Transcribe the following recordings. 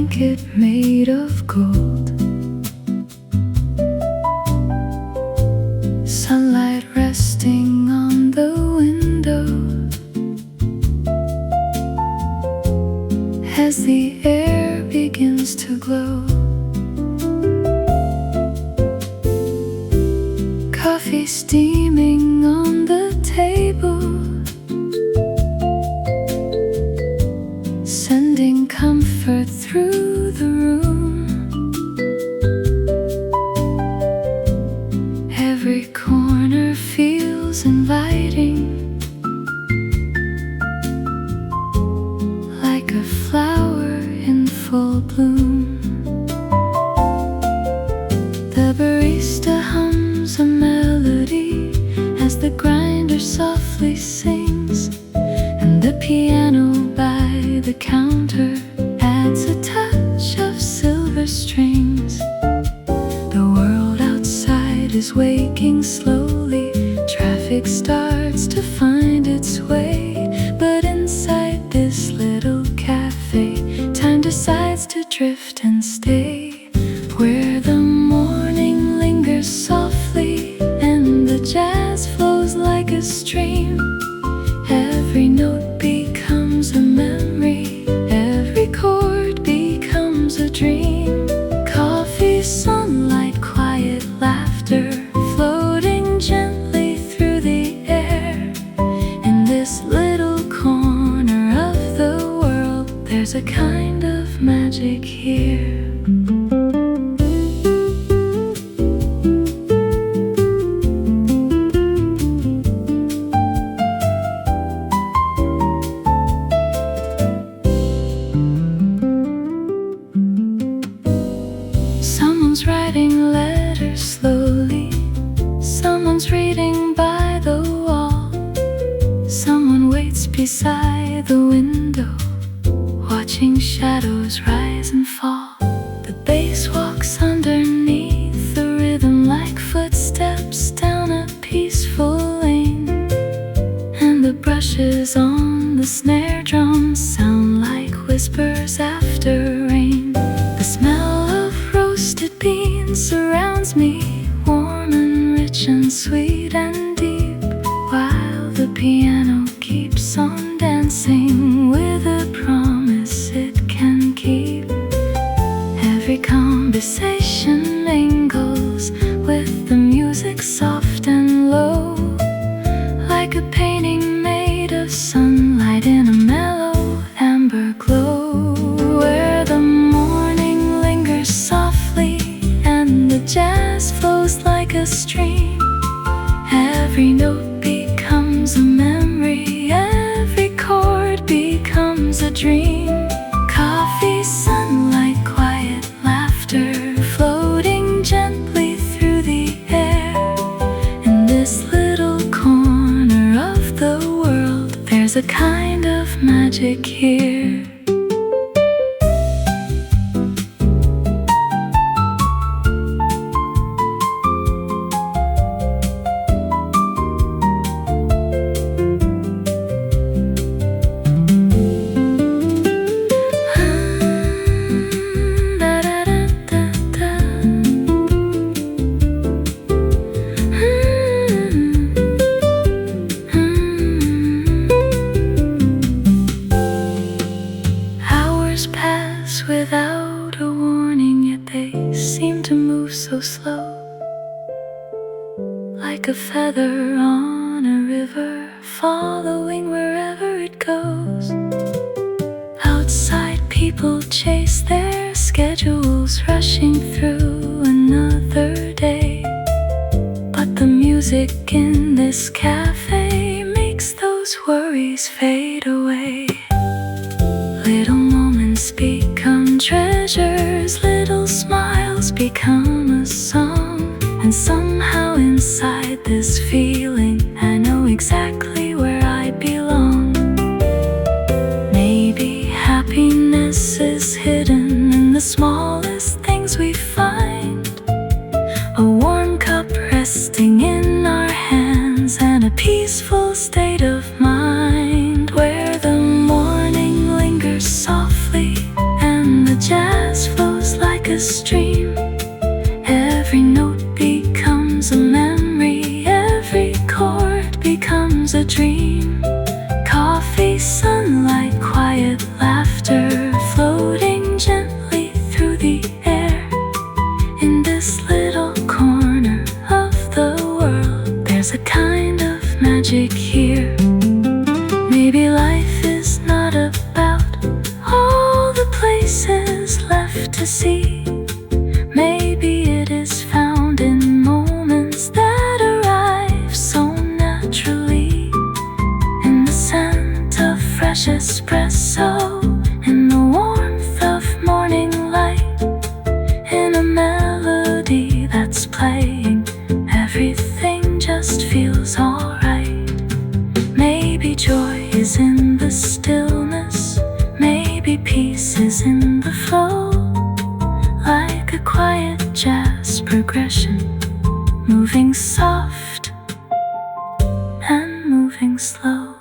blanket made of gold. Sunlight resting on the window as the air begins to glow. Coffee steaming on the table, sending comfort through the room. Every corner feels inviting, like a flower in full bloom. The barista hums a melody as the grinder softly sings, and the piano by the counter adds a touch of silver strings. The world outside is waking slowly. Traffic starts to find its way, but inside this little cafe, time decides to drift and stay, where the morning lingers softly and the jazz flows like a stream. Every note becomes a memory, every chord becomes a dream. Coffee, sunlight, quiet laughter, floating gently through the air. In this little corner of the world, there's a kind of magic here. Someone's writing letters slowly, someone's reading by the wall, someone waits beside the window, watching shadows rise and fall. The bass walks underneath the rhythm like footsteps down a peaceful lane, and the brushes on the snare drum sound like whispers after rain. The smell of roasted beans surrounds me, warm and rich and sweet and deep, while the piano keeps on dancing with a promise it can keep. Every conversation mingles with the music soft and low, like a painting made of sunlight in a mellow amber glow, where the morning lingers softly and the jazz flows like a stream. Every note becomes a memory, every chord becomes a dream. Coffee, sunlight, quiet laughter, floating gently through the air. In this little corner of the world, there's a kind of magic here. Without a warning, yet they seem to move so slow, like a feather on a river, following wherever it goes. Outside, people chase their schedules, rushing through another day, but the music in this cafe makes those worries fade away. Little moments become treasures, little smiles become a song, and somehow inside this feeling I know exactly where I belong. Maybe happiness is hidden in the smallest things we find, a warm cup resting in our hands and a peaceful state of mind, where the morning lingers softly and the jazz Every note becomes a memory, every chord becomes a dream. Coffee, sunlight, quiet laughter, floating gently through the air. In this little corner of the world, there's a kind of magic here. Maybe life is not about all the places left to see. Maybe it is found in moments that arrive so naturally. In the scent of fresh espresso, in the warmth of morning light, in a melody that's playing, everything just feels alright. Maybe joy is in the stillness, maybe peace is in the flow. Like a quiet jazz progression, moving soft and moving slow.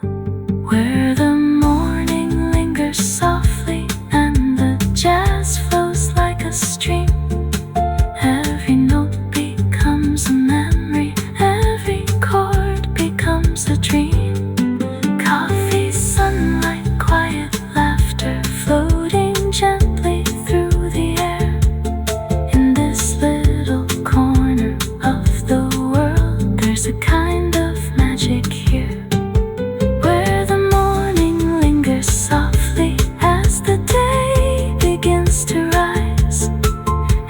Where the morning lingers softly and the jazz flows like a stream. Every note becomes a memory, every chord becomes a dream. Coffee, sunlight, quiet laughter, floating gently through the air. In this little corner of the world, there's a kind of magic here. Where the morning lingers softly as the day begins to rise.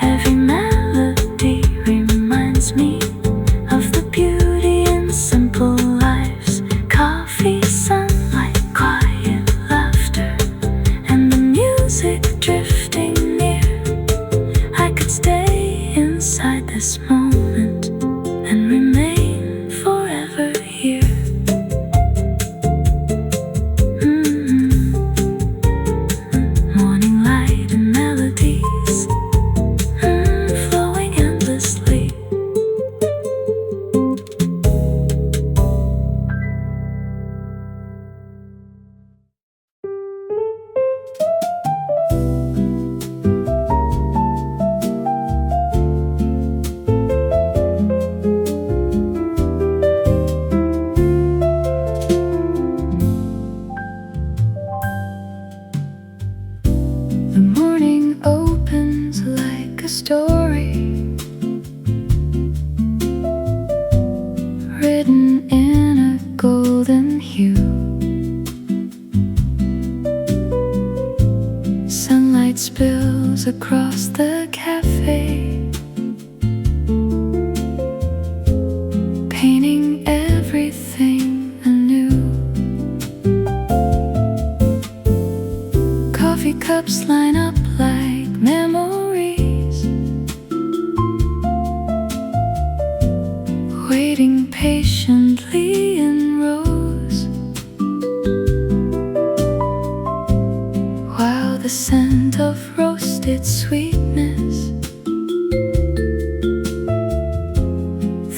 Every melody reminds me of the beauty in simple lives. Coffee, sunlight, quiet laughter, and the music drifting near. I could stay inside this moment and remain forever here. Morning light and melodies, flowing endlessly. The morning opens like a story, written in a golden hue. Sunlight spills across the cafe, painting everything anew. Coffee cups line up like memories, waiting patiently in rows, while the scent of roasted sweetness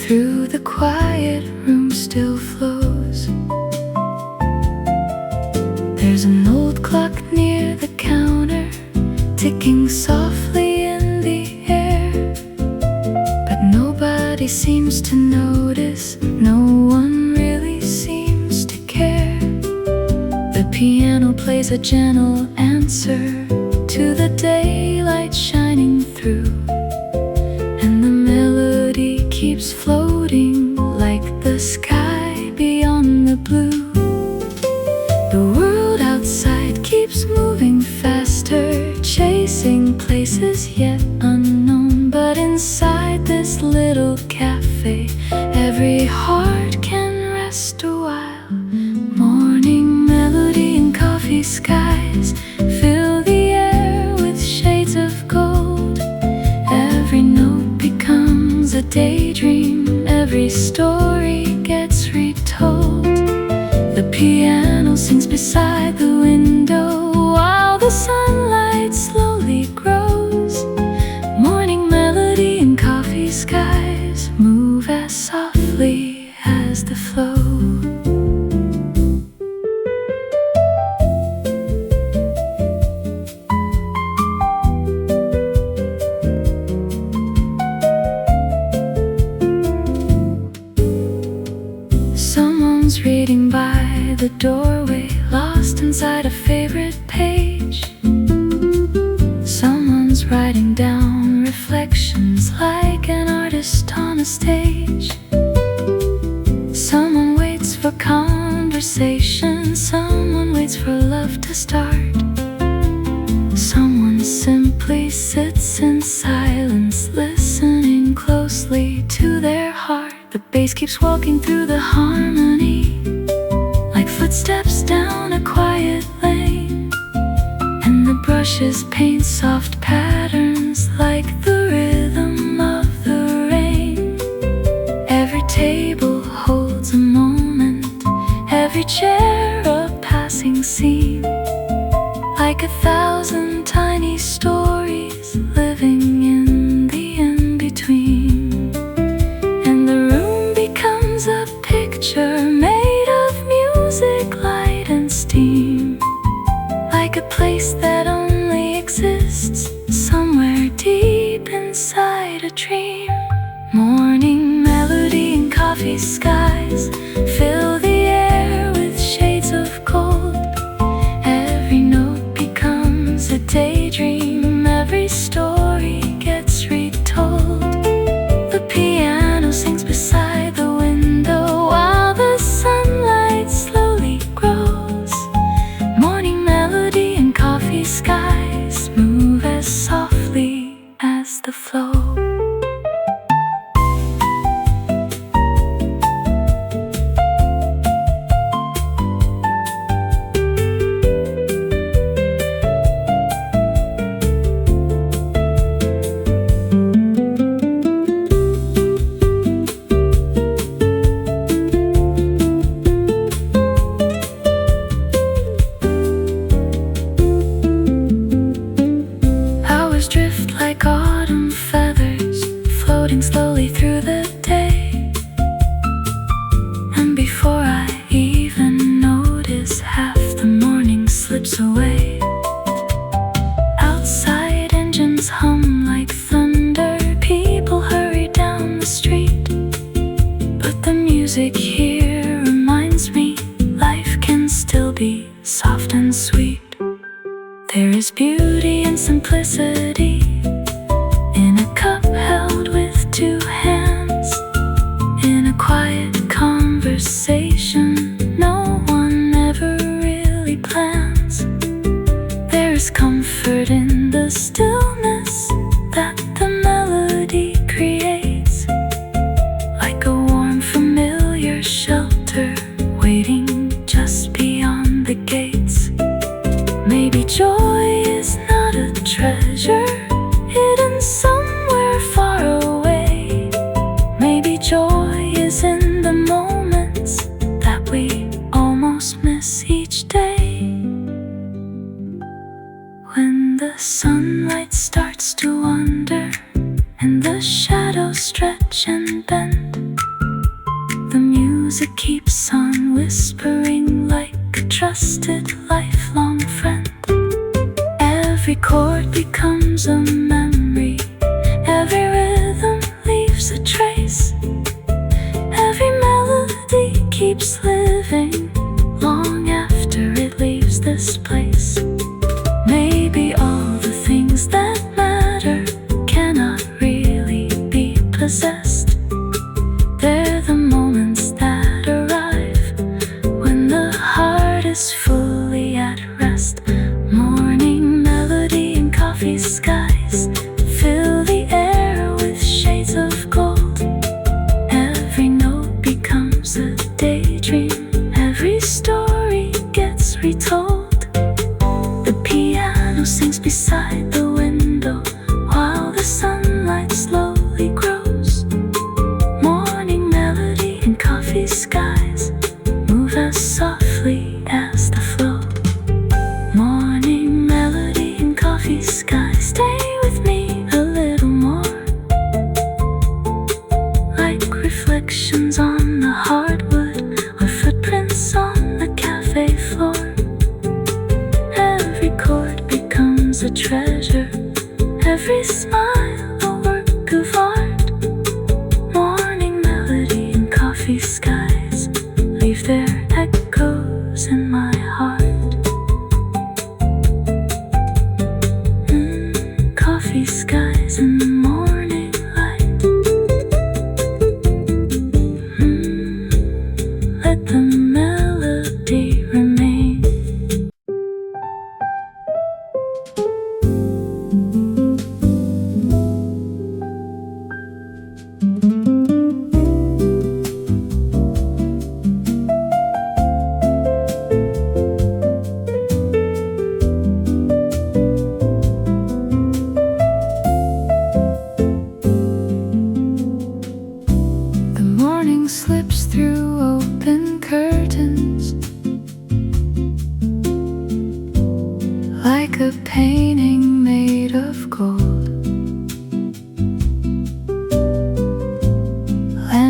through the quiet room still flows. There's an old clock near the counter, ticking softly in the air, but nobody seems to notice, no one really seems to care. The piano plays a gentle answer to the daylight shining through, and the melody keeps floating like the sky beyond the blue. The world outside keeps moving faster, chasing places yet unknown. But inside this little cafe, every heart can rest a while. Morning melody and coffee skies fill the air with shades of gold. Every note becomes a daydream, every story gets retold. The piano sings beside the window while the sunlight slowly grows. Morning melody and coffee skies move as softly as the flow. the doorway, lost inside a favorite page. Someone's writing down reflections like an artist on a stage. Someone waits for conversation, someone waits for love to start. Someone simply sits in silence, listening closely to their heart. The bass keeps walking through the harmony, like footsteps down a quiet lane. And the brushes paint soft patterns like the rhythm of the rain. Every table holds a moment, every chair a passing scene, like 1,000 tiny stories living in the in-between. And the room becomes a picture made of music, light and steam, like a place that only exists somewhere deep inside a dream. Morning melody and coffee skies fill the air with shades of gold. Every note becomes a daydream, every story gets retold. The piano sings beside the window while the sunlight slowly grows. Morning melody and coffee skies move as softly as the flow. Drift like autumn feathers, floating slowly through the day. And before I even notice, half the morning slips away. Outside engines hum like thunder, people hurry down the street. But the music here reminds me life can still be soft and sweet. There is beauty and simplicity in a cup held with two hands, in a quiet conversation no one ever really plans. There is comfort in the stillness that the melody creates, like a warm familiar shelter waiting just beyond the gates. Maybe joy is not a treasure hidden somewhere far away. Maybe joy is in the moments that we almost miss each day. When the sunlight starts to wander and the shadows stretch and bend, the music keeps on whispering like a trusted lifelong friend. Every chord becomes a memory, every rhythm leaves a trace, every melody keeps living long after it leaves this place. Maybe all the things that matter cannot really be possessed. They're the moments that arrive when the heart is fully at rest. Morning melody and coffee skies fill the air with shades of gold. Every note becomes a daydream, every story gets retold. The piano sings beside the window while the sunlight slowly grows. Morning melody and coffee skies move as softly as the flow. Morning melody and coffee skies, stay with me a little more, like reflections on the hardwood or footprints on the cafe floor. Every chord becomes a treasure, every smile a work of art. Morning melody and coffee skies leave their echoes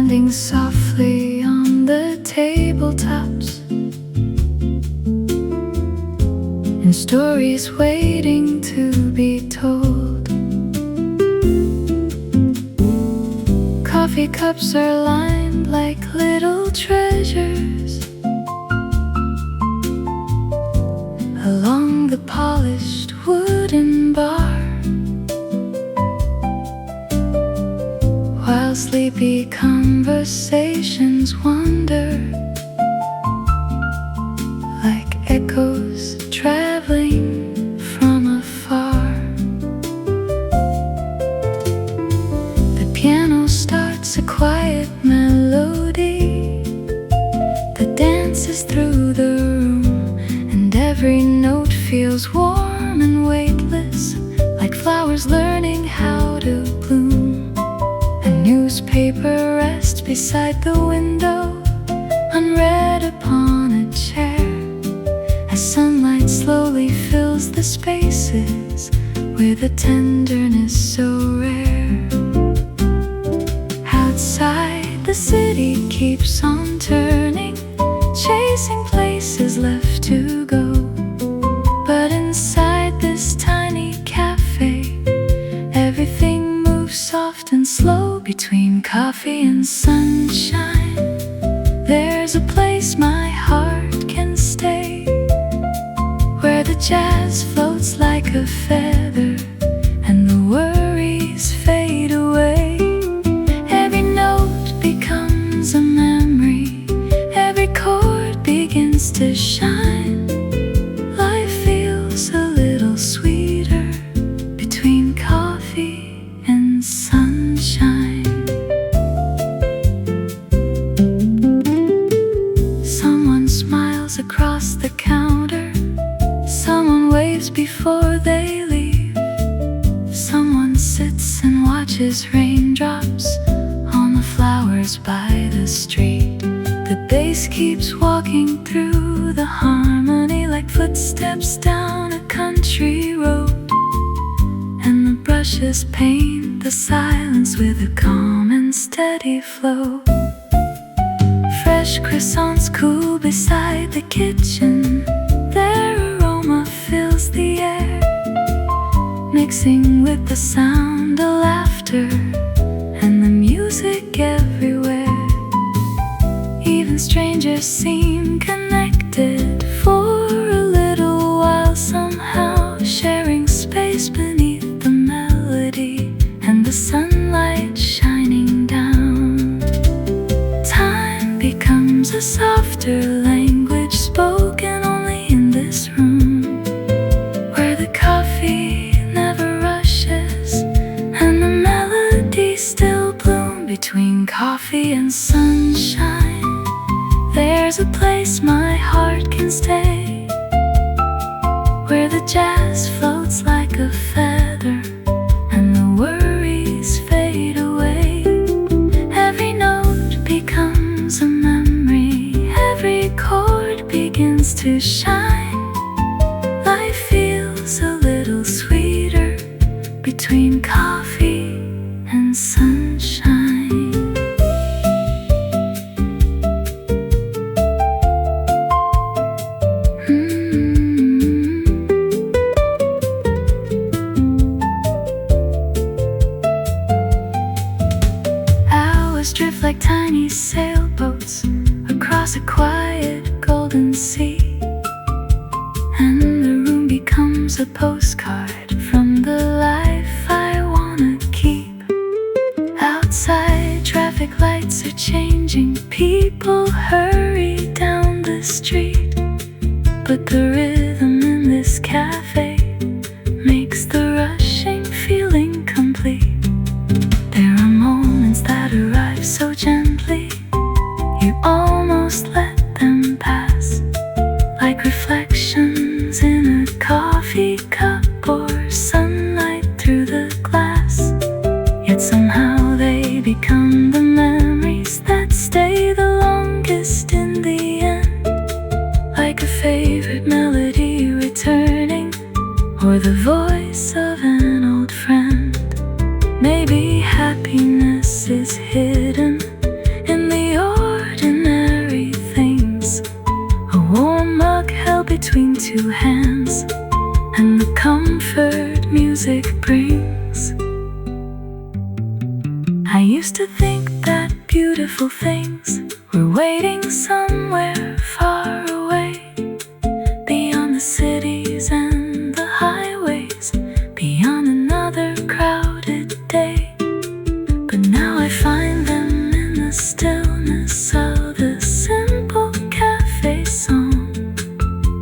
standing softly on the tabletops, and stories waiting to be told. Coffee cups are lined like little treasures along the polished wooden bar, while sleepy conversations wander like echoes traveling from afar. The piano starts a quiet melody that dances through the room, and every note feels warm and weightless, like flowers learning how to bloom. A newspaper rests beside the window, unread upon a chair, as sunlight slowly fills the spaces with a tenderness so rare. Outside, the city keeps on turning, chasing places left to go. But inside this tiny cafe, everything moves soft and slow. Between coffee and sunshine, there's a place my heart can stay, where the jazz floats like a feather and the worries fade away. Every note becomes a memory, every chord begins to shine. Life feels a little sweeter between coffee and sunshine. Someone smiles across the counter, someone waves before they leave, someone sits and watches raindrops on the flowers by the street. The bass keeps walking through the harmony like footsteps down a country road, and the brushes paint the silence with a calm and steady flow. Fresh croissants cool beside the kitchen, their aroma fills the air, mixing with the sound of laughter and the music everywhere. Even strangers seem connected for a little while, somehow sharing space beneath the melody and the sunlight shining down. Time becomes a softer language spoken only in this room, where the coffee never rushes and the melodies still bloom. Between coffee and sunshine, there's a place my heart can stay, where the jazz floats like a feather and the worries fade away. Every note becomes a memory, every chord begins to shine. Life feels a little sweeter between coffee and sunshine. Hours drift like tiny sailboats across a quiet golden sea, and the room becomes a postcard from the life I wanna keep. Outside, traffic lights are changing, people hurry down the street, but the rhythm in this cafe makes the rushing feeling complete. There are moments that arrive so gently, you almost let them pass, like reflections in a coffee cup or sunlight through the glass. Yet somehow they become the memories that stay the longest in the end, like a favorite melody returning, or the voice of an old friend. Maybe happiness is hidden beautiful things were waiting somewhere far away, beyond the cities and the highways, beyond another crowded day. But now I find them in the stillness of a simple cafe song,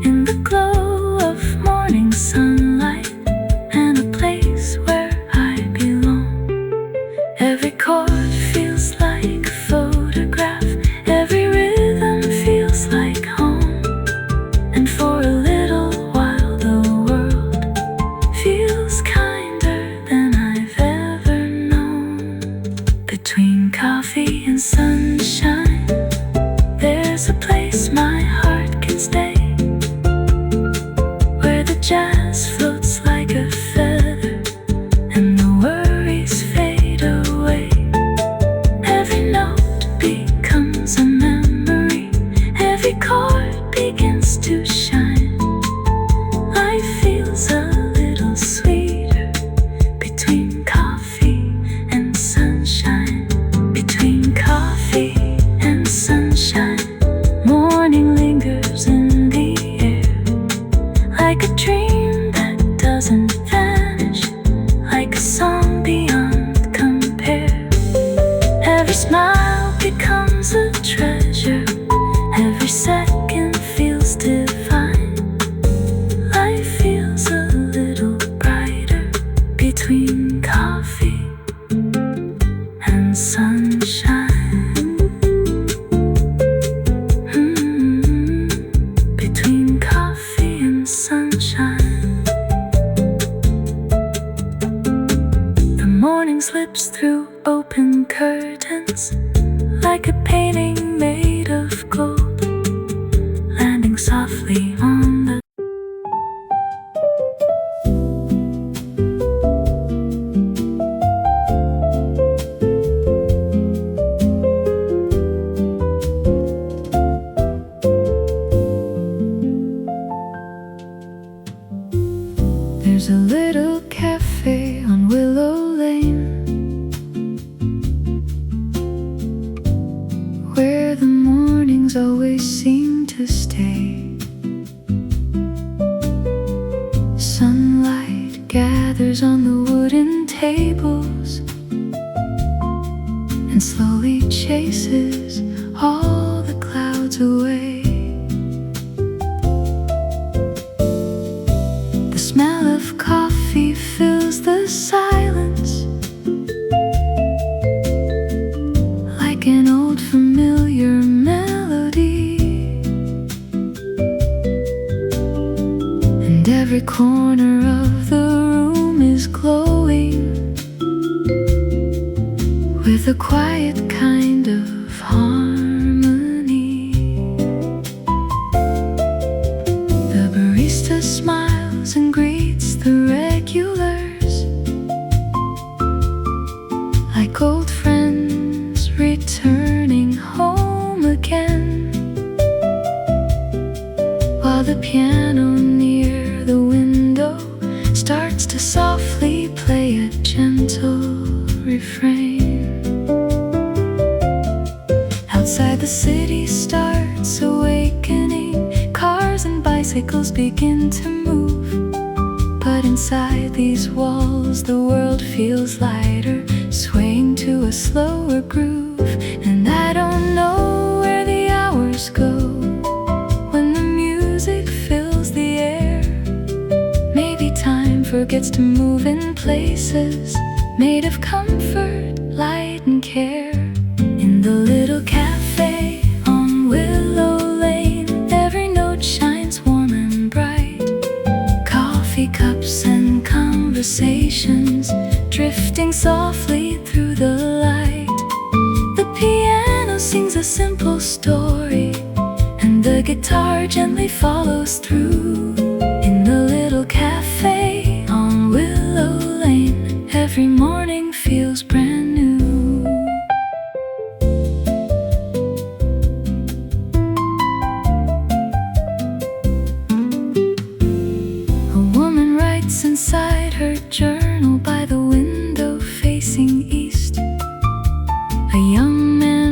in the glow of morning sunlight, and a place where I belong. Every chord feels like a photograph, every rhythm feels like home, and for a little while the world feels kinder than I've ever known. Between coffee and sunshine, there's a place my heart can stay, where the jazz floats like a feather and the worries fade away. Every note becomes a memory, every chord begins to shine. Life feels a little sweeter between coffee and sunshine. Between coffee and sunshine, morning lingers in the air, like a dream that doesn't vanish, like a song beyond compare. Every smile becomes a treasure, every second feels divine. Life feels a little brighter between coffee and sunshine. Between coffee and sunshine. The morning slips through open curtains, like a painting made of gold, landing softly on the There's a little cafe on Willow Lane, where the mornings always seem to stay. Sunlight gathers on the wooden tables and slowly chases all the clouds away. The smell of coffee fills the silence, like an old familiar melody, and every corner of the room is glowing with a quiet kind of harmony. The barista smiles and greets the regulars, like old friends returning home again, while the piano near the window starts to softly play a gentle refrain. Outside, the city starts awakening, cars and bicycles begin to move. But inside these walls, the world feels lighter, swaying to a slower groove. And I don't know where the hours go when the music fills the air. Maybe time forgets to move in places made of comfort, light and care. In the little cafe on Willow Lane, every note shines warm and bright. Coffee cups and conversations drifting softly through the light. The piano sings a simple story, and the guitar gently follows through. In the little cafe on Willow Lane, every morning feels brand new. A woman writes inside her journal by the window facing east. A young man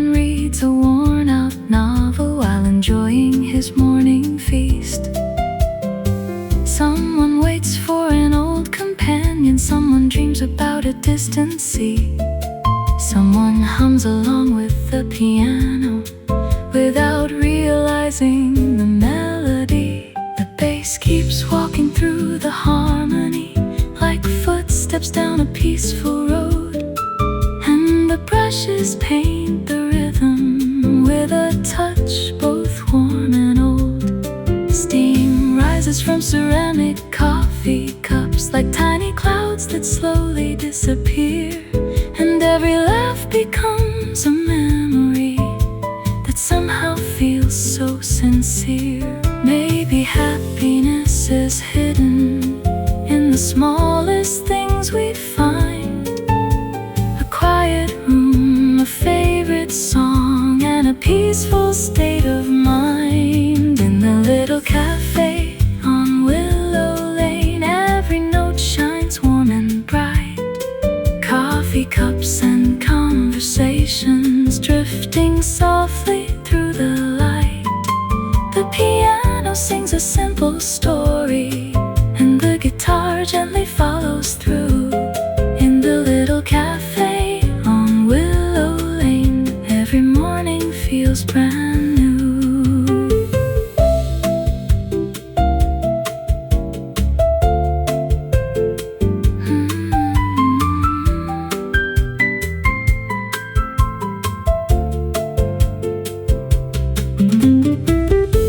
about a distant sea. Someone hums along with the piano without realizing the melody. The bass keeps walking through the harmony like footsteps down a peaceful road, and the brushes paint the rhythm with a touch both warm and old. Steam rises from ceramic coffee cups like tiny clouds that slowly disappear, and every laugh becomes a memory that somehow feels so sincere. Maybe happiness is hidden in the smallest things we find: a quiet room, a favorite song, and a peaceful state of mind. In the little cafe on Willow Lane, every note shines warm and bright. Coffee cups and conversations drifting softly through the light. The piano sings a simple story, and the guitar gently follows through. In the little cafe on Willow Lane, every morning feels brand new.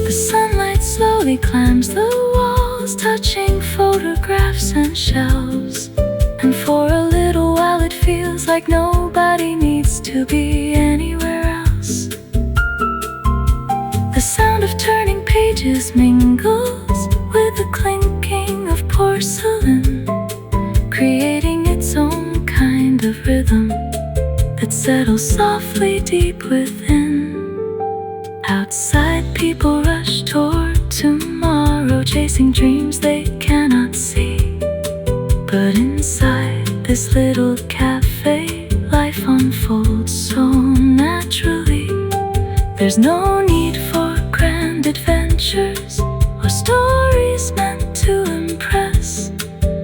The sunlight slowly climbs the walls, touching photographs and shelves, and for a little while it feels like nobody needs to be anywhere else. The sound of turning pages mingles with the clinking of porcelain, creating its own kind of rhythm that settles softly deep within. Outside, people rush toward tomorrow, chasing dreams they cannot see. But inside this little cafe, life unfolds so naturally. There's no need for grand adventures or stories meant to impress.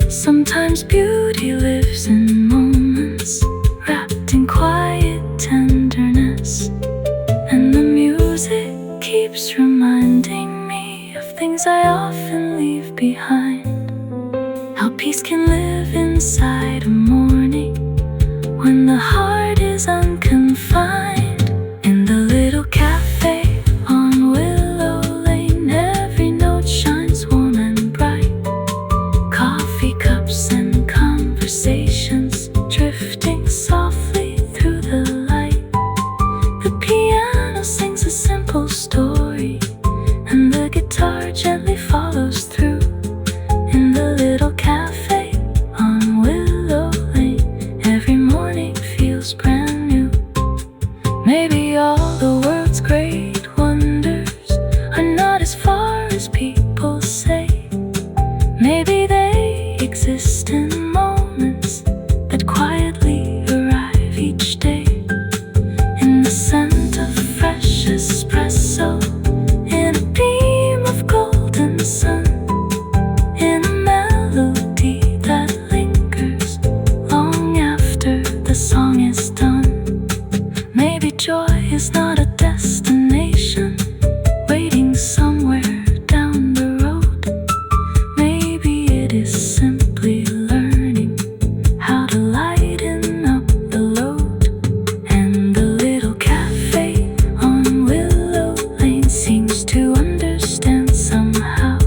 Sometimes beauty lives in moments wrapped in quiet tenderness, and the music keeps reminding me of things I often leave behind. How peace can live inside a morning when the heart is unconfined. In the little cafe on Willow Lane, every note shines warm and bright. Coffee cups and conversations drifting softly through the light. The piano sings a simple story, and the guitar gently follows through. In the little cafe on Willow Lane, every morning feels brand new. Maybe all the world's great wonders are not as far as people say. Maybe they exist in moments that quietly arrive each day. In the scent of fresh espresso, in a beam of golden sun, in a melody that lingers long after the song is done. Maybe joy is not a destination waiting somewhere down the road. Maybe it is simply learning how to lighten up the load. And the little cafe on Willow Lane seems to understand somehow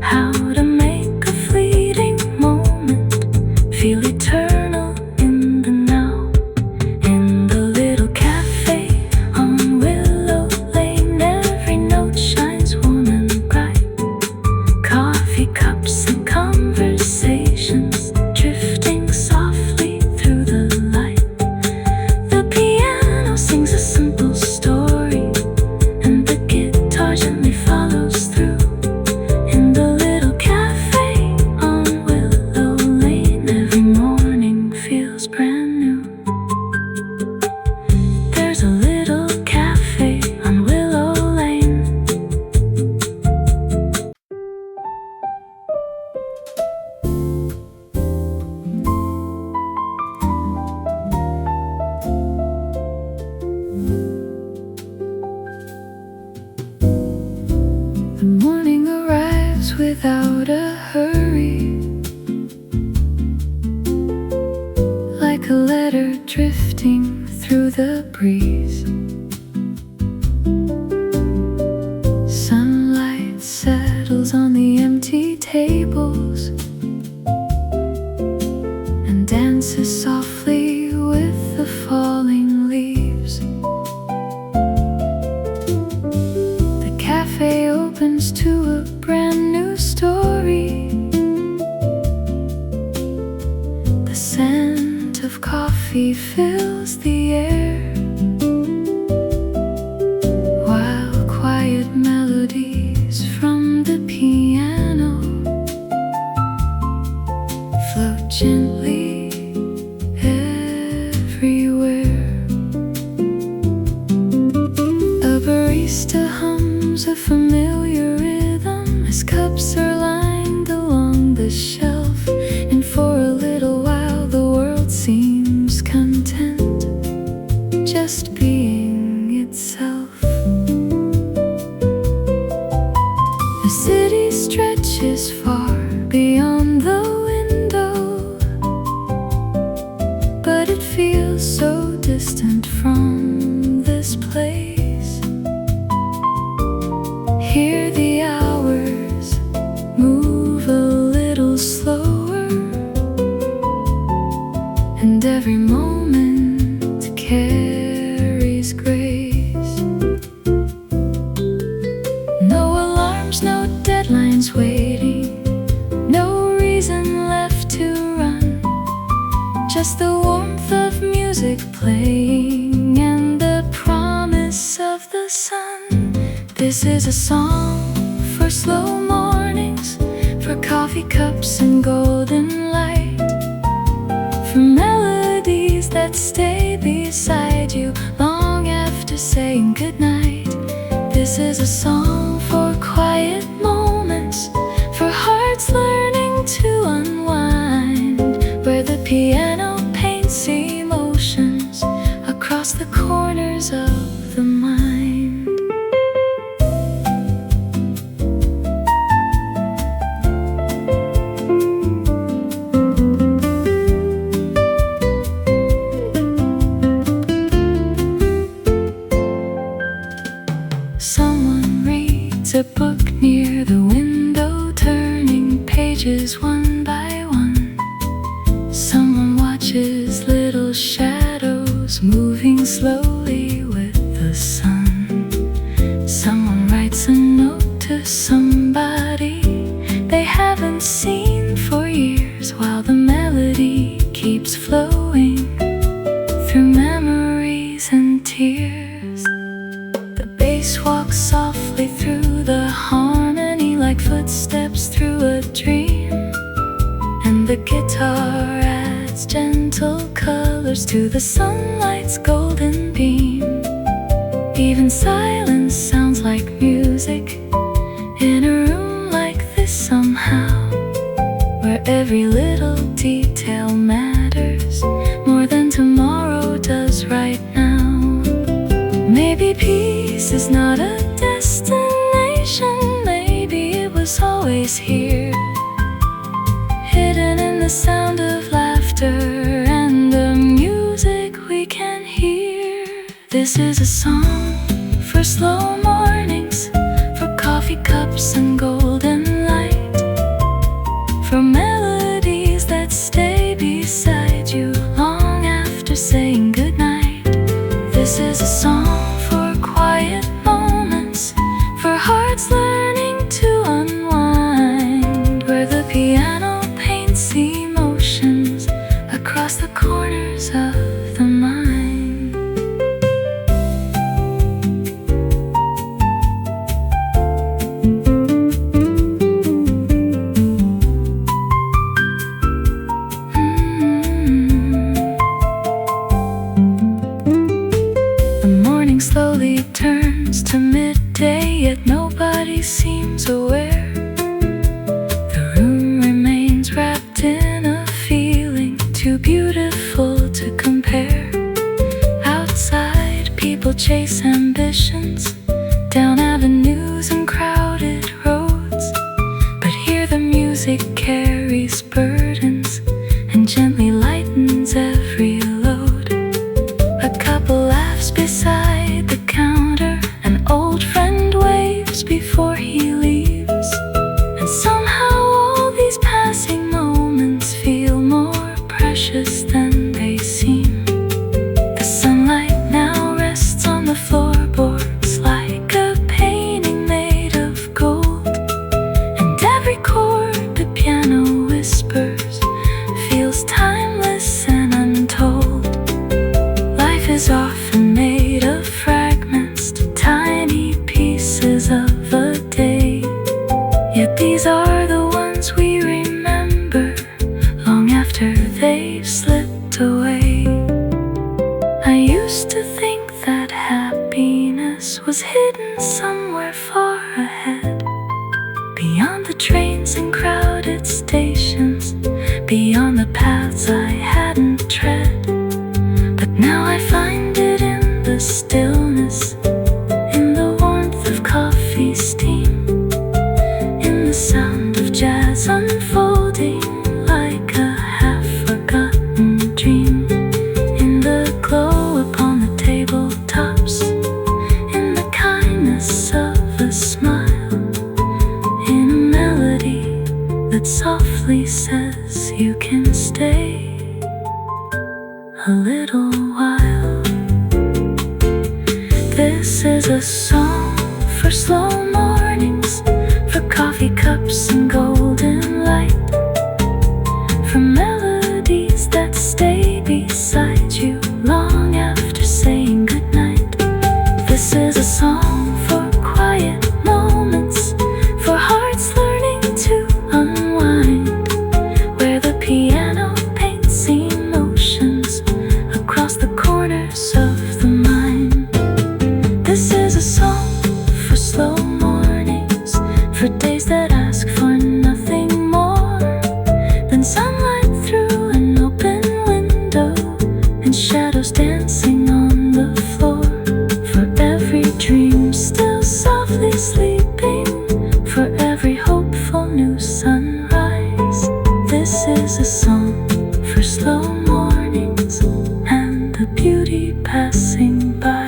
how to make a fleeting moment feel eternal in the now. In the little cafe on Willow Lane, without a hurry, like a letter drifting through the breeze. Sunlight settles on the empty tables and dances softly with the falling leaves. The cafe opens to a brand new story. The scent of coffee fills the air, while quiet melodies from the piano float gently everywhere. A barista hums a familiar rhythm as cups are lined along the shelf, and for a little while the world seems content, just being itself. The city stretches far beyond the window, but it feels so distant from this place. Here the hours move a little slower, and every moment carries grace. No alarms, no deadlines waiting, no reason left to run, just the warmth of music playing and the promise of the sun. This is a song for slow mornings, for coffee cups and golden light, for melodies that stay beside you long after saying goodnight. This is a song for quiet moments, for hearts learning to unwind, where the piano paints emotions across the corners of the mind. Someone reads a book near the window, turning pages one by one. Someone watches little shadows moving slowly with the sun. Someone writes a note to somebody they haven't seen for years, while the melody keeps flowing through memories and tears. The bass walks softly through the harmony like footsteps through a dream, and the guitar adds gentle colors to the sunlight's golden beam. Even silence sounds like music in a room like this somehow, where every little detail matters more than tomorrow does right now. Maybe peace is not a destination, maybe it was always here, hidden in the sound of laughter and the music we can hear. This is a song for slow mornings, for coffee cups and golden light, for melodies that stay beside you long after saying goodnight. This is a song for quiet moments, for hearts learning to unwind, where the piano paints emotions across the corners of the mind. Slowly turns to midday, yet nobody seems aware. The room remains wrapped in a feeling too beautiful to compare. Outside, people chase ambitions down avenues and crowded roads, but here Just beside the counter, an old friend waves before he leaves. And somehow all these passing moments feel more precious than they seem. The sunlight now rests on the floorboards like a painting made of gold. And every chord the piano whispers feels timeless and untold. Life is often made of fragments, tiny pieces of a day. Yet these are the ones we remember long after they've slipped away. I used to think that happiness was hidden somewhere far ahead, beyond the trains and crowded stations, beyond the paths I hadn't tread. But now I find it in the stillness, in the warmth of coffee steam, in the sound of jazz unfolding like a half-forgotten dream, in the glow upon the tabletops, in the kindness of a smile, in a melody that softly says you can stay a little while. This is a song for slow mornings, for coffee cups and golden light, for melodies that stay beside you long after saying goodnight. This is a song for quiet moments, for hearts learning to unwind, where the piano paints emotions across the corners of the mind. This is a song for slow mornings, for days that ask for nothing more than sunlight through an open window and shadows dancing on the floor, for every dream still softly sleeping, for every hopeful new sunrise. This is a song for slow mornings and the beauty passing by.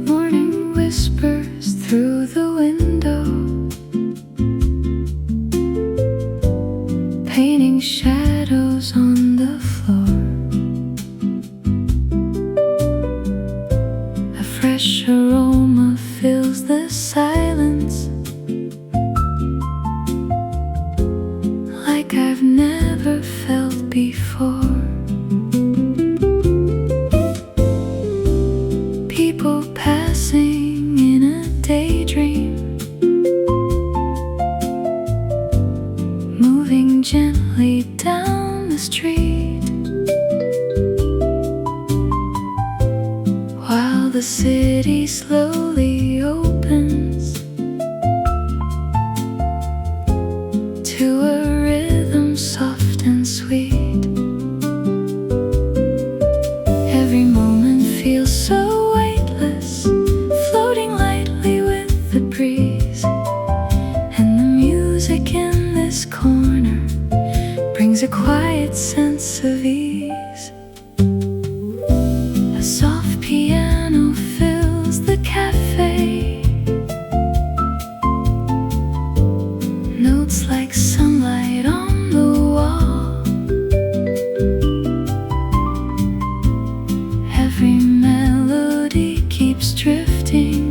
Morning whispers through the window, painting shadows on the floor. A fresh aroma fills the silence, like I've never felt before. People passing in a daydream, moving gently down the street, while the city slowly opens to a rhythm soft and sweet. Every moment feels so weightless, floating lightly with the breeze, and the music in this corner brings a quiet sense of ease. A soft piano fills the cafe, notes like sunlight on the wall. Every melody keeps drifting,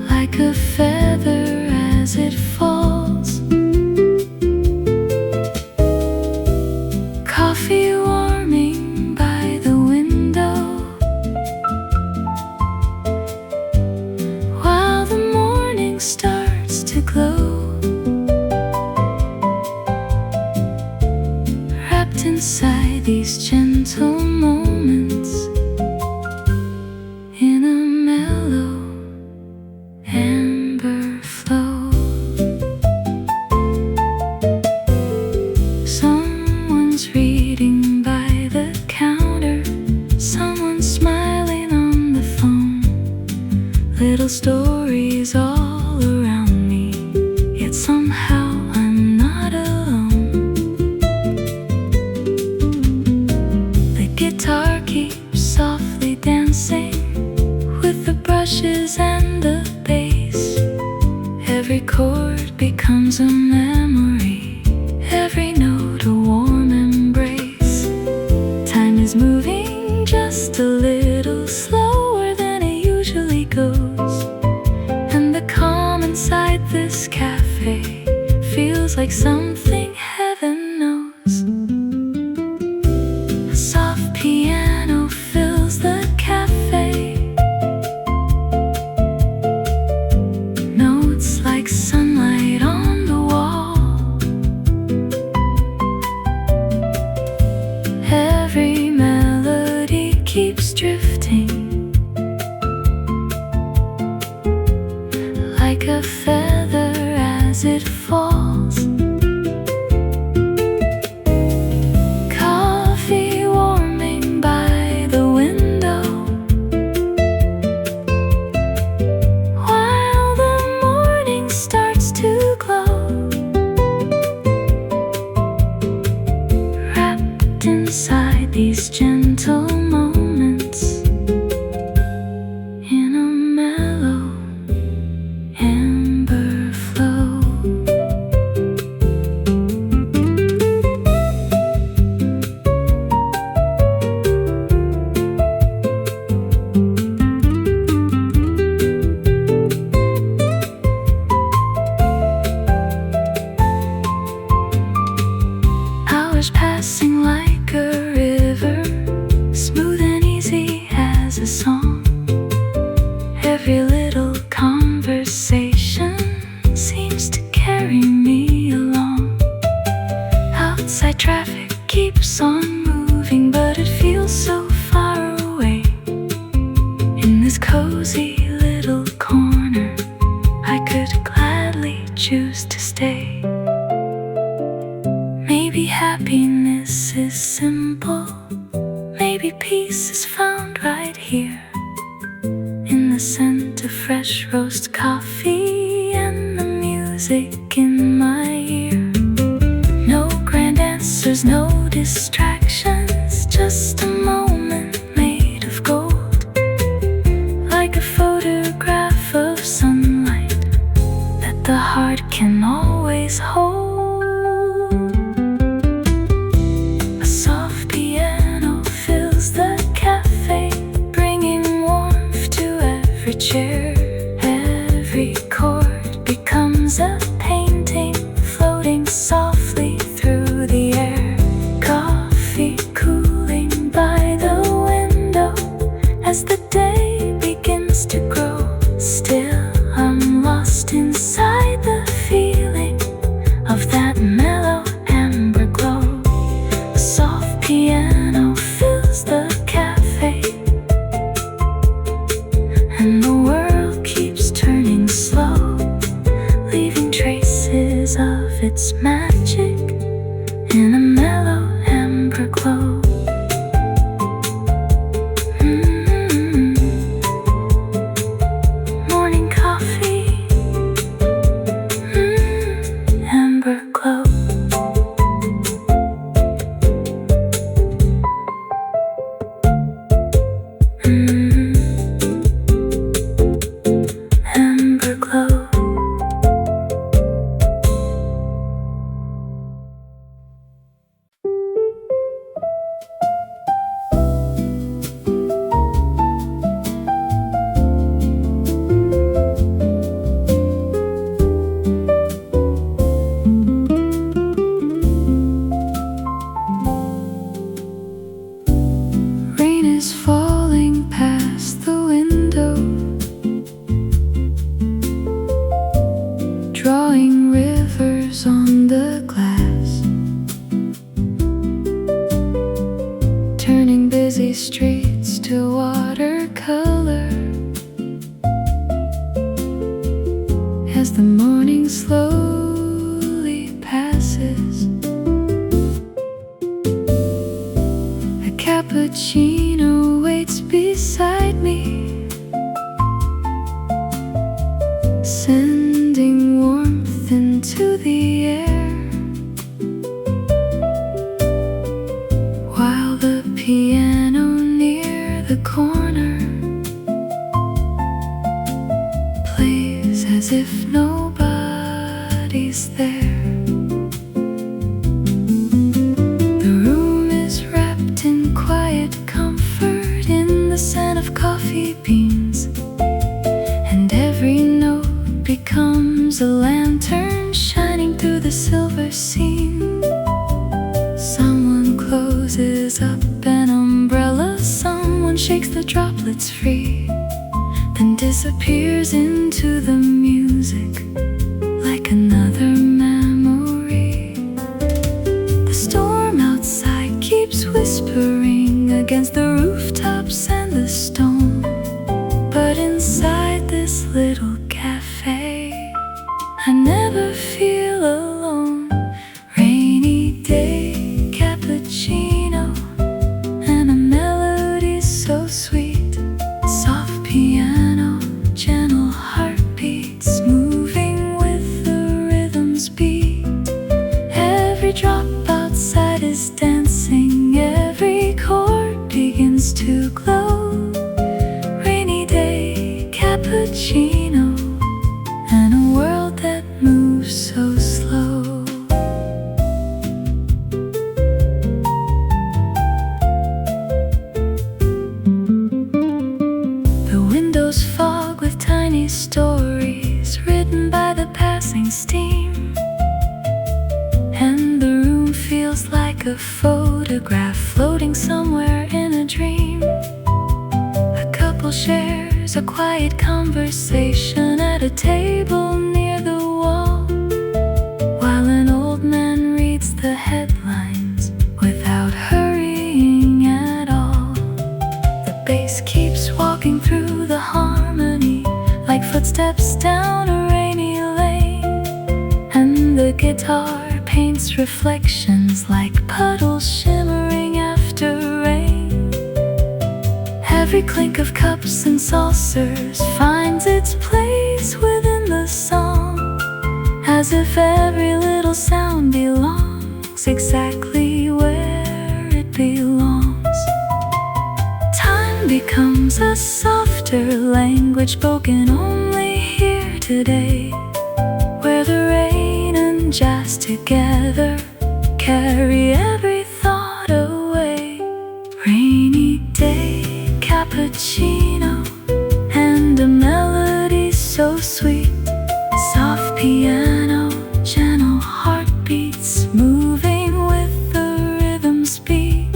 like a feather as it falls. Coffee warming by the window, while the morning starts to glow. Wrapped inside these gentle moments, in a mellow amber flow. somehow I'm not alone. The guitar keeps softly dancing with the brushes and the bass. Every chord becomes a memory, every note a warm embrace. Time is moving just a little slower than it usually goes, and the calm inside this cafe feels like something heaven knows. A soft piano fills the cafe, notes like sunlight on the wall. Every melody keeps drifting like a feather as it falls. Coffee warming by the window while the morning starts to glow. Wrapped inside these gentle moments in a mellow amber flow. Hours passing like a river, smooth and easy as a song. Every little conversation seems to carry me along. Outside traffic keeps on moving, but it feels so far away. In this cozy little corner, I could gladly choose to stay. Maybe happiness is simple, maybe peace is found right here, in the scent of fresh roast coffee and the music in my ear. No grand answers, no distractions, just a moment made of gold, like a photograph of sunlight that the heart can always hold. A soft piano fills the cafe, bringing warmth to every chair. Every chord becomes a painting, floating softly through the air. Coffee cooling by the window as the day begins to grow. Still, I'm lost inside the feeling of that mellow amber glow. A soft piano fills the cafe, and the world keeps turning slow, leaving traces of its magic in a mellow amber glow. Morning coffee, amber glow. Amber glow. into the air, while the piano near the corner plays as if nobody's there. The room is wrapped in quiet comfort, in the scent of coffee beans, and every note becomes a lantern shining through the silver scene. Someone closes up an umbrella, someone shakes the droplets free, then disappears into the music like another memory. The storm outside keeps whispering against the rooftops and the stone, but inside this little cafe I never feel alone. Rainy day, cappuccino, and a melody so sweet. Soft piano, gentle heartbeats moving with the rhythm's beat. Every drop outside is dancing, every chord begins to glow. Rainy day, cappuccino, and a world that moves so slow. The windows fog with tiny stories written by the passing steam, and the room feels like a photograph floating somewhere in a dream. A couple shares a quiet conversation at a table near the wall, while an old man reads the headlines without hurrying at all. The bass keeps walking through the harmony like footsteps down a rainy lane, and the guitar paints reflections like puddles shimmering after rain. Every clink of cups and saucers finds its place within the song, as if every little sound belongs exactly where it belongs. Time becomes a softer language spoken only here today, where the rain and jazz together carry every thought away. Rainy day, cappuccino, and a melody so sweet. Soft piano, gentle heartbeats moving with the rhythm's beat.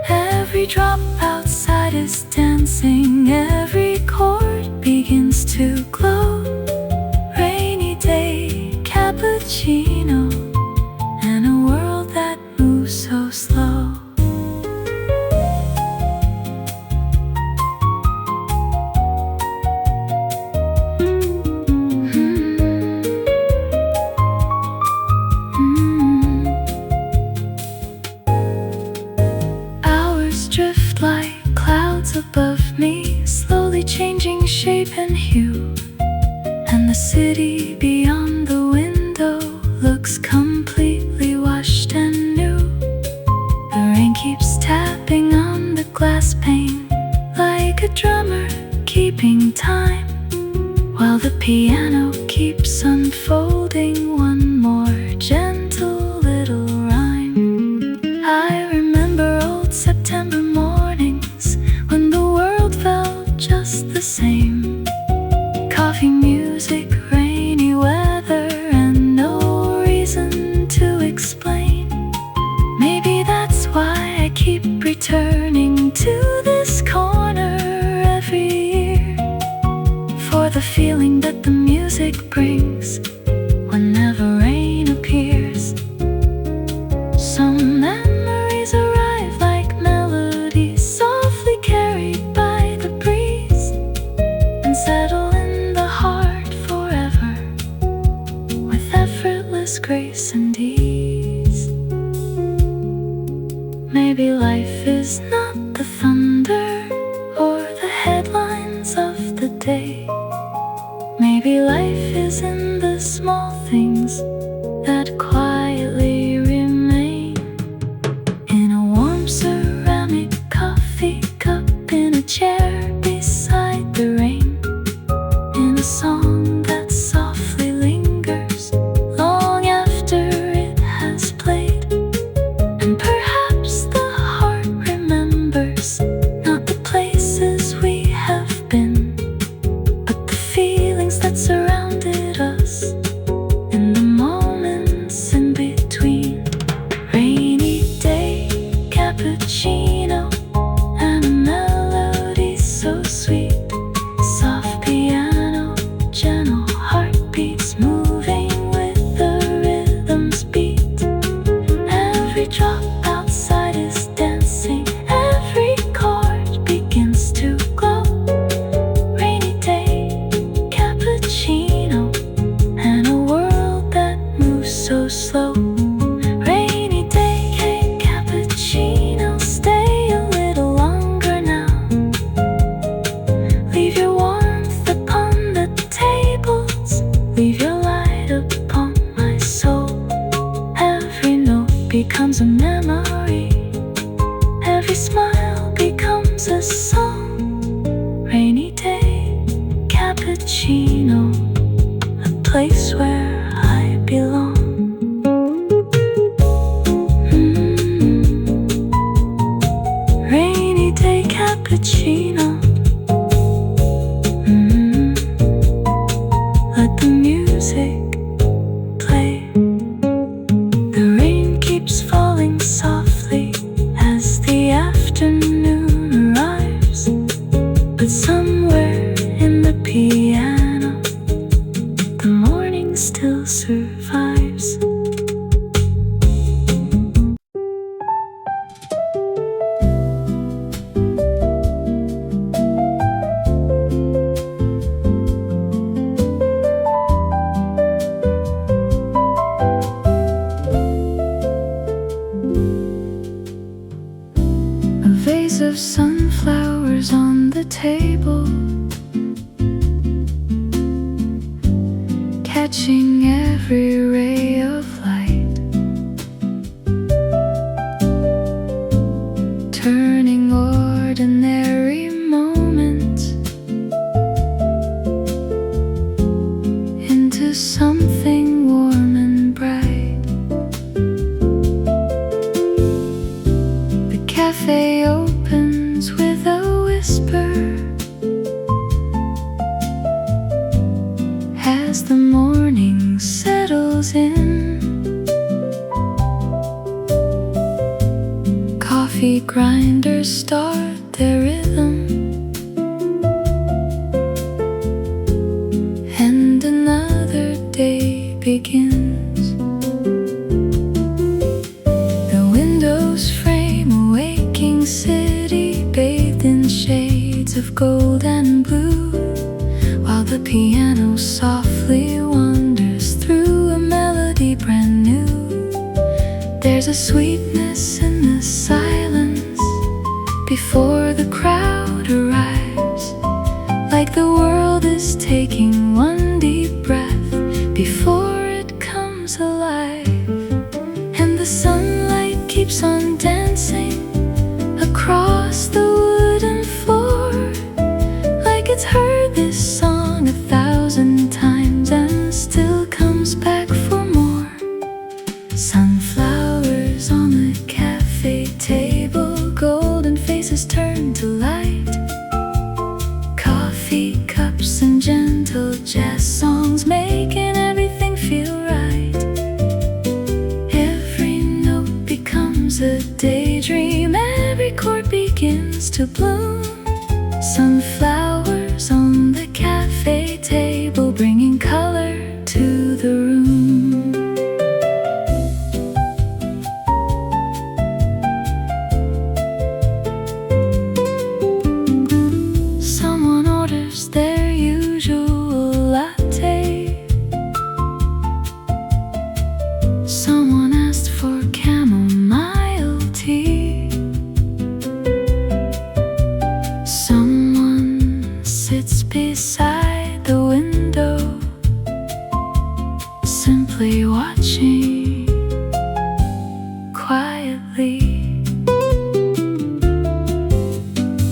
Every drop outside is dancing, every chord begins to glow. Rainy day, cappuccino, and a world that moves so slow. Hours drift like clouds above me, slowly changing shape and hue, and the city beyond the window looks completely washed and new. The rain keeps tapping on the glass pane like a drummer keeping time, while the piano keeps unfolding one more gentle little rhyme. I remember old September mornings when the world felt just the same. Coffee, music, rainy weather, and no reason to explain. Maybe that's why I keep returning to this corner every year, for the feeling that the music brings whenever rain appears. Some memories arrive like melodies softly carried by the breeze, and settle in the heart forever with effortless grace and ease. Maybe life is not the thunder or the headlines of the day. Maybe life is in the small things that quietly remain in a warm ceramic coffee cup, in a chair beside the rain, in a song that softly lingers long after it has played. And perhaps the heart remembers not the places we have been, but the feelings that surrounded us in the moments in between. Rainy day, cappuccino, and a melody so sweet. Soft piano, gentle heartbeats moving with the rhythm's beat. Every drop outside is dancing, every chord begins to glow. Rainy day, cappuccino, and a world that moves so slow. Rainy day, cappuccino, stay a little longer now. Leave your warmth upon the tables, leave your light upon my soul. Every note becomes a memory, every smile becomes a song. Rainy day, cappuccino, a place where I belong. Rainy day, cappuccino. Let the music play. The rain keeps falling softly as the afternoon arrives, but somewhere in the piano, the morning still survives. A vase of sunflowers on the table, catching every ray of light, turning ordinary moments into something warm and bright. The cafe opens with a whisper as the morning settles in. Coffee grinders start their rhythm, and another day begins. The windows frame a waking city, bathed in shades of gold and blue, while the piano softly wanders through a melody brand new. There's a sweetness in the silence before the crowd arrives, like the world is taking one deep breath before it comes alive. And the sunlight keeps on dancing across the wooden floor, like it's heard this song 1,000 times and still comes back for more. Sunflowers on the cafe table, golden faces turn to light. Coffee cups and gentle jazz songs, making everything feel right. Every note becomes a daydream, every chord begins to bloom. Sunflowers on the cafe table, bringing color to the room. Someone orders their usual latte, someone asked for chamomile tea. watching quietly.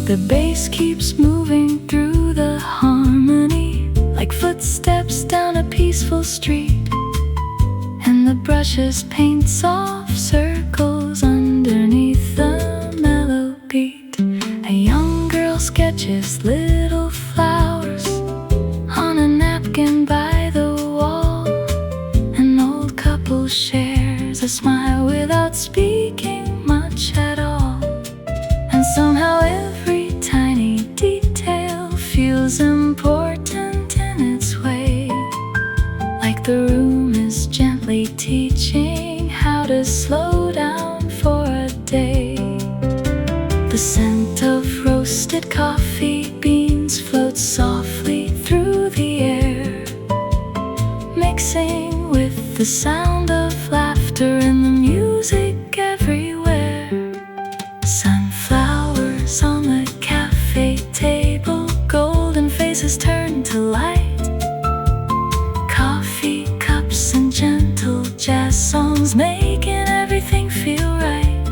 The bass keeps moving through the harmony, like footsteps down a peaceful street. And the brushes paint soft circles underneath the mellow beat. A young girl sketches little flowers on a napkin by the wall. An old couple shares a smile without speaking much at all. And somehow every tiny detail feels important in its way, like the room is gently teaching how to slow down for a day. The scent of roasted coffee beans floats softly through the air, mixing with the sound of laughter and the music everywhere. Sunflowers on the cafe table, golden faces turn to light. Coffee cups and gentle jazz songs making everything feel right.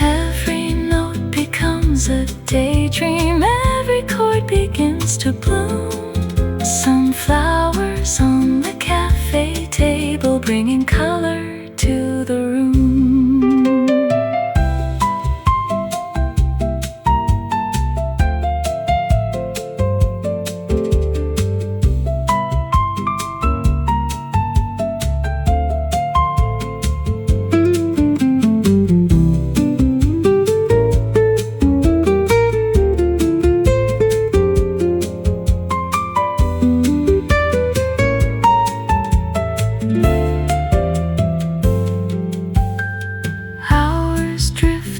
Every note becomes a daydream, every chord begins to bloom. Sunflowers on the cafe table, bringing color to the room.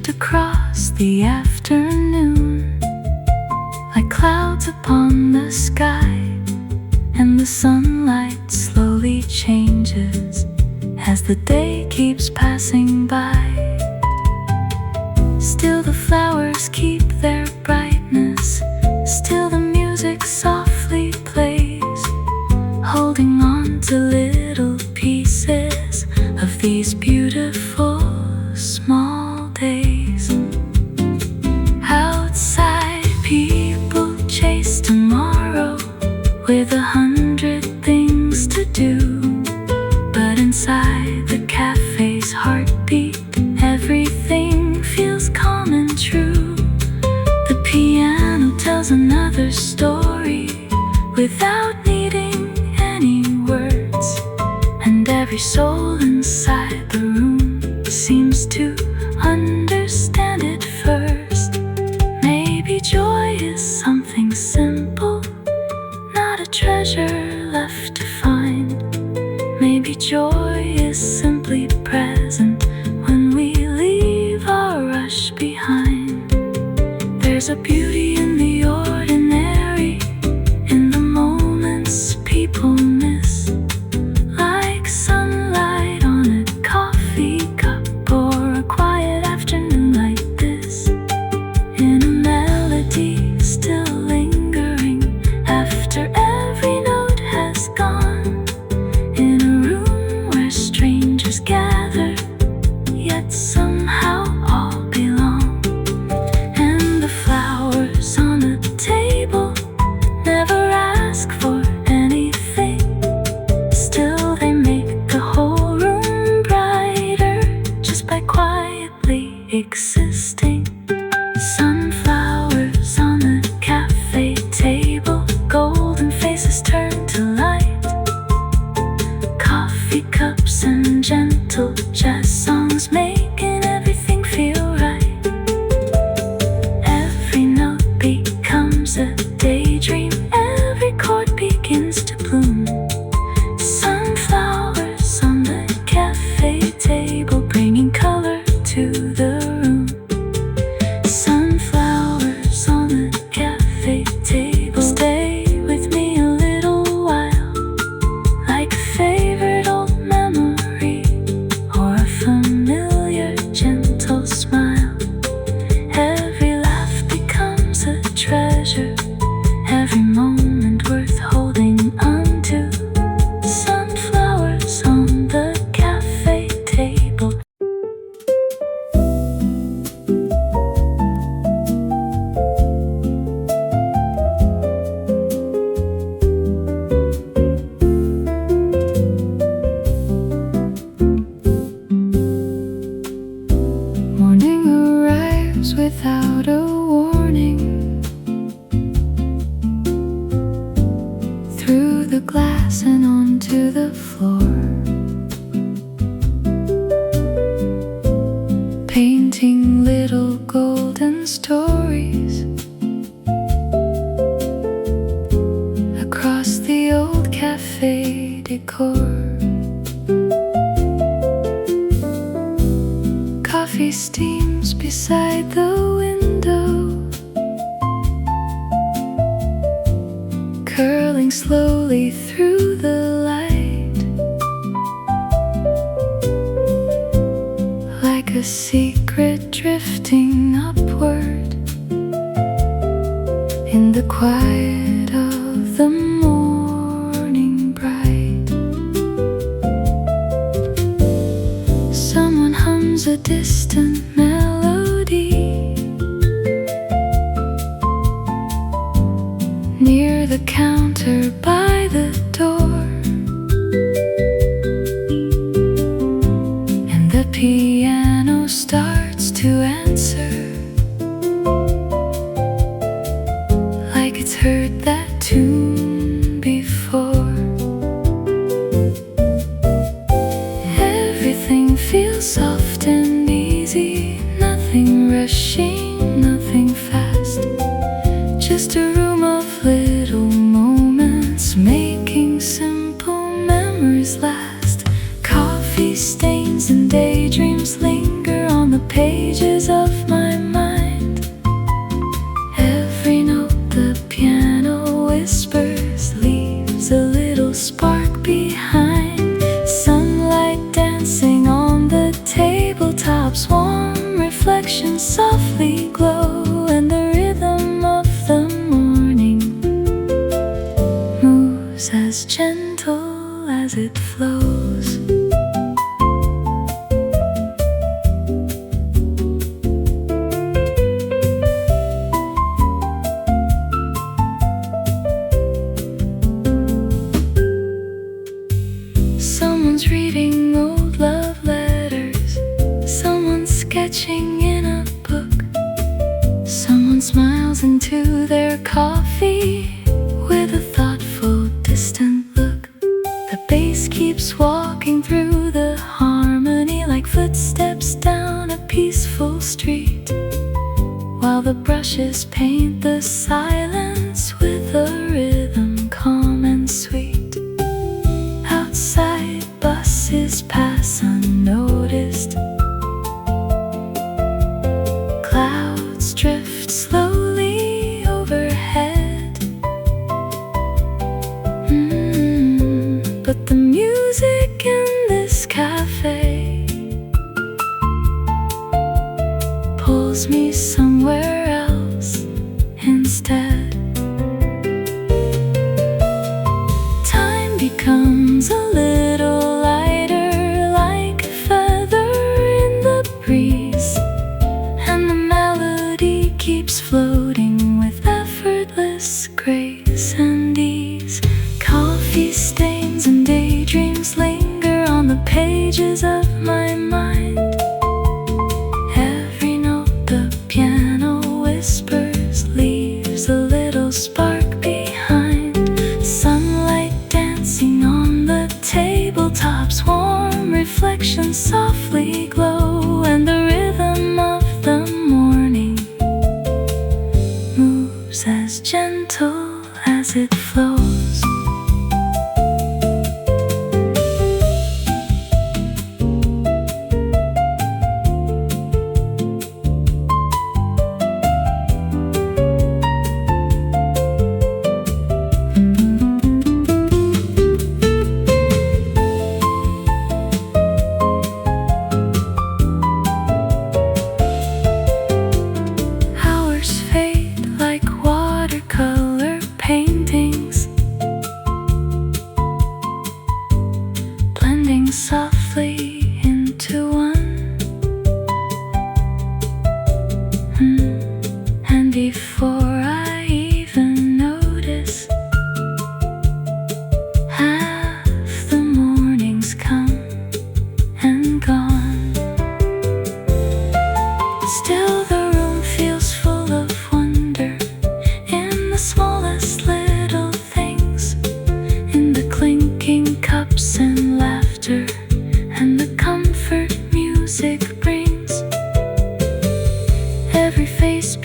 Across the afternoon, like clouds upon the sky, and the sunlight slowly changes as the day keeps passing by. Still the flowers keep their brightness, still the music softly plays, holding on to little pieces of these beautiful small days. Outside, people chase tomorrow with 100 things to do, but inside the cafe's heartbeat, everything feels calm and true. The piano tells another story without needing any words, and every soul inside the room seems to understand it first. Maybe joy is something simple, not a treasure left to find. Maybe joy is simply present when we leave our rush behind. There's a beauty in the ordinary, in the moments people miss, like sunlight on a coffee cup or a quiet afternoon like this, in a melody still lingering after every note has gone, in a room where strangers gather, yet somehow all belong. And the flowers on the table never ask for anything, still they make the whole room brighter just by quietly existing. Sunflowers on the cafe table, golden faces turn to light. Coffee cups and gentle jazz songs making everything feel right. Every note becomes a daydream, every chord begins to bloom. Sunflowers on the cafe table, bringing color to the room. Sunflowers on the cafe table, stay with me a little while, like a favorite old memory or a telling stories across the old cafe decor. Coffee steams beside the window, curling slowly through the light, like a secret drifting upward in the quiet of the morning bright. Someone hums a distant melody near the counter by the door, and the piano starts to answer, like it's heard that tune before. Everything feels soft and easy, nothing rushing, nothing fast, just a room of little moments making simple memories last. Coffee stains and daydreams linger on the pages of my mind. Every note the piano whispers leaves a little spark behind. Sunlight dancing on the tabletops, warm reflections softly glow, and the rhythm of the morning moves as gentle as it flows. Someone's reading old love letters, someone's sketching in a book, someone smiles into their coffee with a thoughtful, distant look. The bass keeps walking through the harmony like footsteps down a peaceful street, while the brushes paint the silence with a rhythm calm and sweet. Outside, buses pass unnoticed, clouds drift slowly overhead. But the music in this cafe pulls me somewhere else instead. Time becomes a little lighter, like a feather in the breeze, and the melody keeps floating with effortless grace and ease. Coffee stains and daydreams linger on the pages of my mind. Every note the piano whispers leaves a little spark behind. Sunlight dancing on the tabletops, warm reflections softly glow, and the rhythm of the morning moves as gentle as it flows. Hours fade like watercolor paintings, blending softly into one. And before I even notice, half the morning's come and gone. Still the room feels full of wonder, in the smallest little things, in the clinking cups and laughter, and the comfort music brings. Every face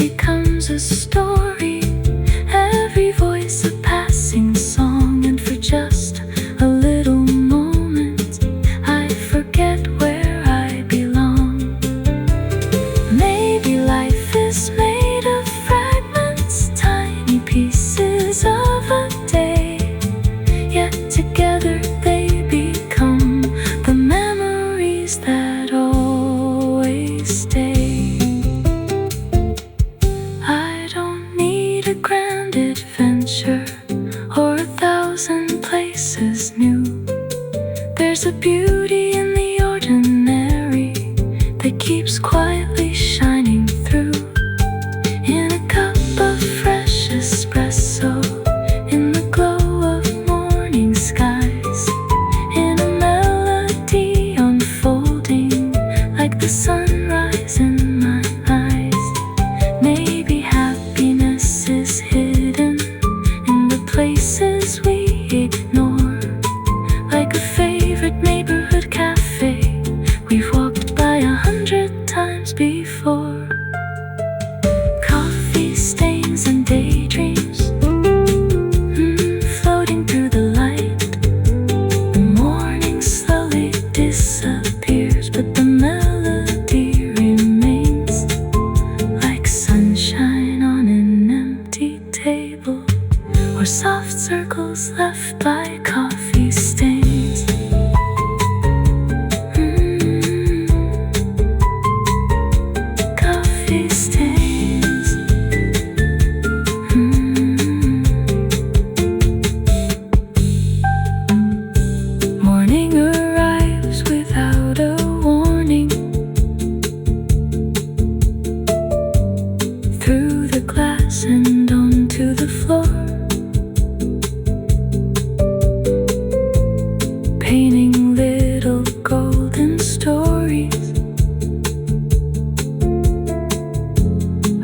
sunrise in my eyes. Maybe happiness is hidden in the places we ignore, like a favorite neighborhood cafe we've walked by 100 times before. Coffee stains and daydreams, floating through the light. The morning slowly disappears, but the melody remains, like sunshine on an empty table, or soft circles left by coffee stains. Coffee stains. Morning arrives without a warning. Through the glass and onto the floor, painting little golden stories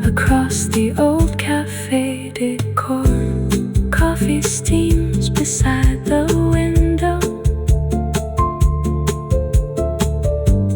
across the old cafe decor. Coffee steams beside the